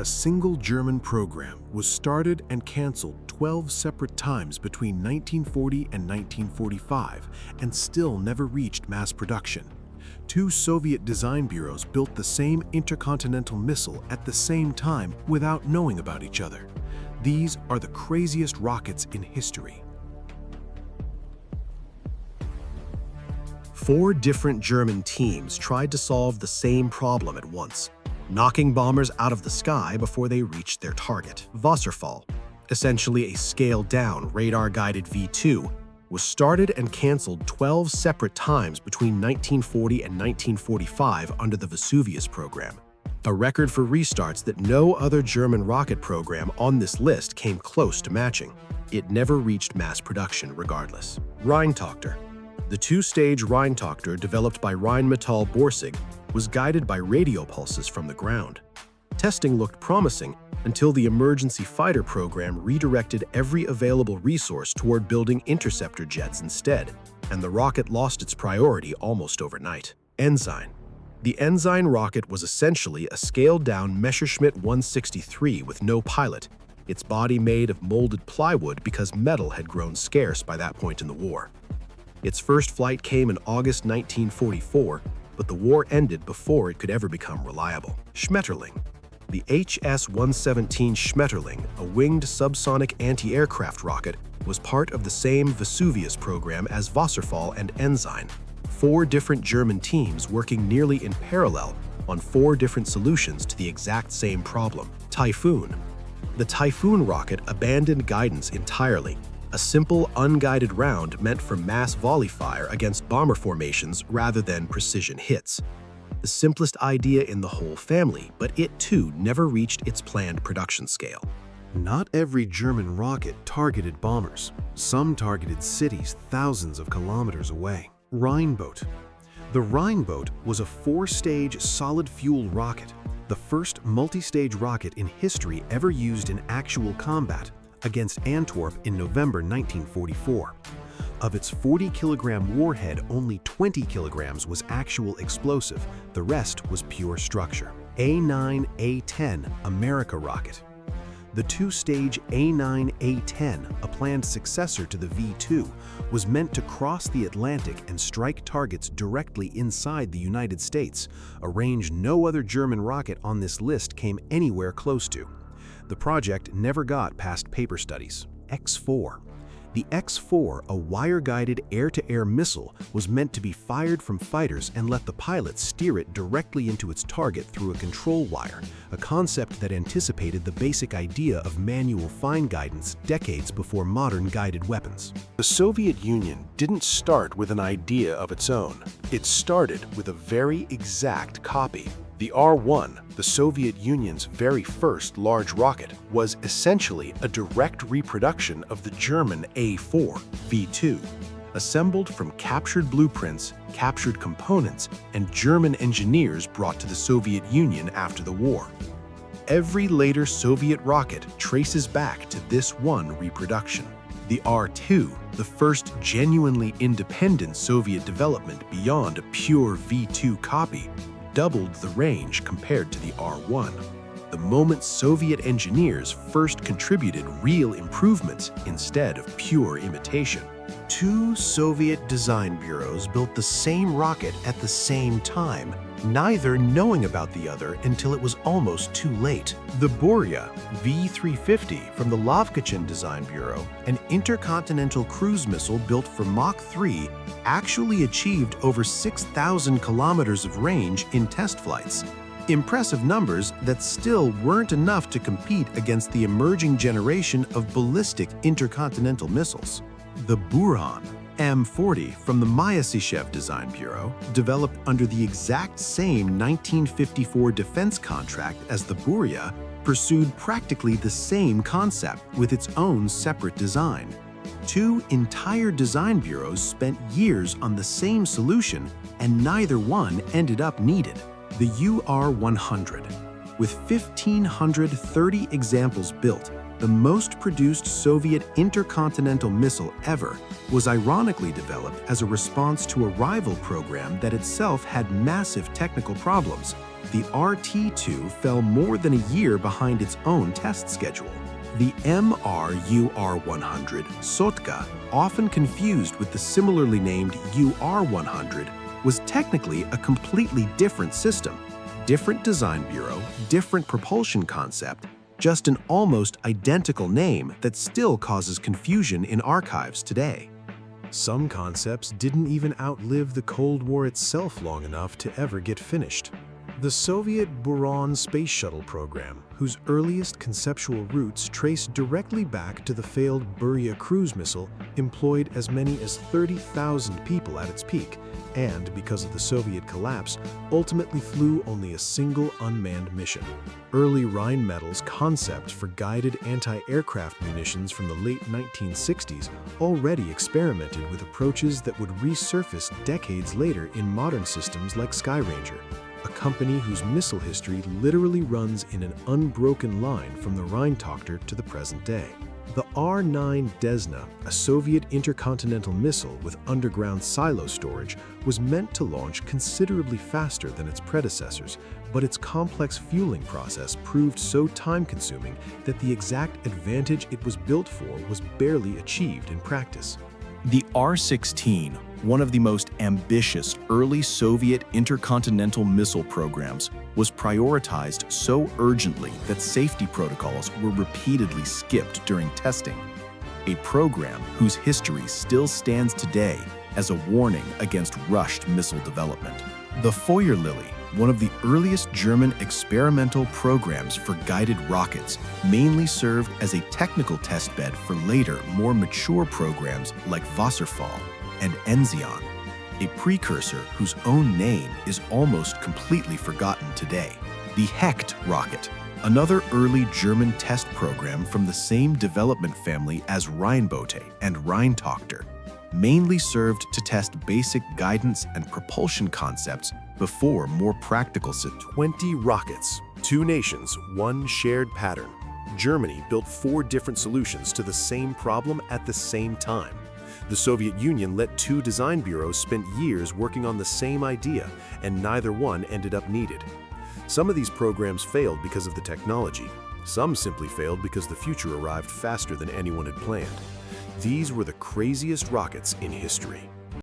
A single German program was started and canceled 12 separate times between 1940 and 1945 and still never reached mass production. Two Soviet design bureaus built the same intercontinental missile at the same time without knowing about each other. These are the craziest rockets in history. 4 different German teams tried to solve the same problem at once, knocking bombers out of the sky before they reached their target. Wasserfall, essentially a scaled-down radar-guided V-2, was started and canceled 12 separate times between 1940 and 1945 under the Vesuvius program, a record for restarts that no other German rocket program on this list came close to matching. It never reached mass production regardless. Rheintochter. The 2-stage Rheintochter developed by Rheinmetall Borsig was guided by radio pulses from the ground. Testing looked promising until the emergency fighter program redirected every available resource toward building interceptor jets instead, and the rocket lost its priority almost overnight. Ensign. The Ensign rocket was essentially a scaled-down Messerschmitt 163 with no pilot, its body made of molded plywood because metal had grown scarce by that point in the war. Its first flight came in August 1944, but the war ended before it could ever become reliable. Schmetterling. The HS-117 Schmetterling, a winged subsonic anti-aircraft rocket, was part of the same Vesuvius program as Wasserfall and Ensign, 4 different German teams working nearly in parallel on 4 different solutions to the exact same problem. Typhoon. The Typhoon rocket abandoned guidance entirely, a simple, unguided round meant for mass volley fire against bomber formations rather than precision hits. The simplest idea in the whole family, but it too never reached its planned production scale. Not every German rocket targeted bombers. Some targeted cities thousands of kilometers away. Rheinbote. The Rheinbote was a 4-stage solid-fuel rocket, the first multi-stage rocket in history ever used in actual combat against Antwerp in November 1944. Of its 40-kilogram warhead, only 20 kilograms was actual explosive. The rest was pure structure. A9-A10 America rocket. The 2-stage A9-A10, a planned successor to the V-2, was meant to cross the Atlantic and strike targets directly inside the United States, a range no other German rocket on this list came anywhere close to. The project never got past paper studies. X-4. The X-4, a wire-guided air-to-air missile, was meant to be fired from fighters and let the pilot steer it directly into its target through a control wire, a concept that anticipated the basic idea of manual fine guidance decades before modern guided weapons. The Soviet Union didn't start with an idea of its own. It started with a very exact copy. The R-1, the Soviet Union's very first large rocket, was essentially a direct reproduction of the German A-4 V-2, assembled from captured blueprints, captured components, and German engineers brought to the Soviet Union after the war. Every later Soviet rocket traces back to this one reproduction. The R-2, the first genuinely independent Soviet development beyond a pure V-2 copy, doubled the range compared to the R-1, the moment Soviet engineers first contributed real improvements instead of pure imitation. 2 Soviet design bureaus built the same rocket at the same time, neither knowing about the other until it was almost too late. The Buria V-350 from the Lavkachin Design Bureau, an intercontinental cruise missile built for Mach 3, actually achieved over 6,000 kilometers of range in test flights. Impressive numbers that still weren't enough to compete against the emerging generation of ballistic intercontinental missiles. The Buran M40 from the Myasishchev Design Bureau, developed under the exact same 1954 defense contract as the Buria, pursued practically the same concept with its own separate design. 2 entire design bureaus spent years on the same solution, and neither one ended up needed. The UR-100. With 1,530 examples built, the most produced Soviet intercontinental missile ever, was ironically developed as a response to a rival program that itself had massive technical problems, The RT-2 fell more than a year behind its own test schedule. The MRUR-100 Sotka, often confused with the similarly named UR-100, was technically a completely different system. Different design bureau, different propulsion concept, just an almost identical name that still causes confusion in archives today. Some concepts didn't even outlive the Cold War itself long enough to ever get finished. The Soviet Buran space shuttle program, whose earliest conceptual roots trace directly back to the failed Beria cruise missile, employed as many as 30,000 people at its peak, and, because of the Soviet collapse, ultimately flew only a single unmanned mission. Early Rheinmetall's concept for guided anti-aircraft munitions from the late 1960s already experimented with approaches that would resurface decades later in modern systems like Skyranger, a company whose missile history literally runs in an unbroken line from the Rheintochter to the present day. The R-9 Desna, a Soviet intercontinental missile with underground silo storage, was meant to launch considerably faster than its predecessors, but its complex fueling process proved so time-consuming that the exact advantage it was built for was barely achieved in practice. The R-16, one of the most ambitious early Soviet intercontinental missile programs, was prioritized so urgently that safety protocols were repeatedly skipped during testing. A program whose history still stands today as a warning against rushed missile development. The Feuerlily, one of the earliest German experimental programs for guided rockets, mainly served as a technical testbed for later, more mature programs like Wasserfall and Enzian, a precursor whose own name is almost completely forgotten today. The Hecht rocket, another early German test program from the same development family as Rheinboote and Rheintochter, mainly served to test basic guidance and propulsion concepts before more practical 20 rockets, 2 nations, 1 shared pattern. Germany built 4 different solutions to the same problem at the same time. The Soviet Union let 2 design bureaus spend years working on the same idea, and neither one ended up needed. Some of these programs failed because of the technology. Some simply failed because the future arrived faster than anyone had planned. These were the craziest rockets in history.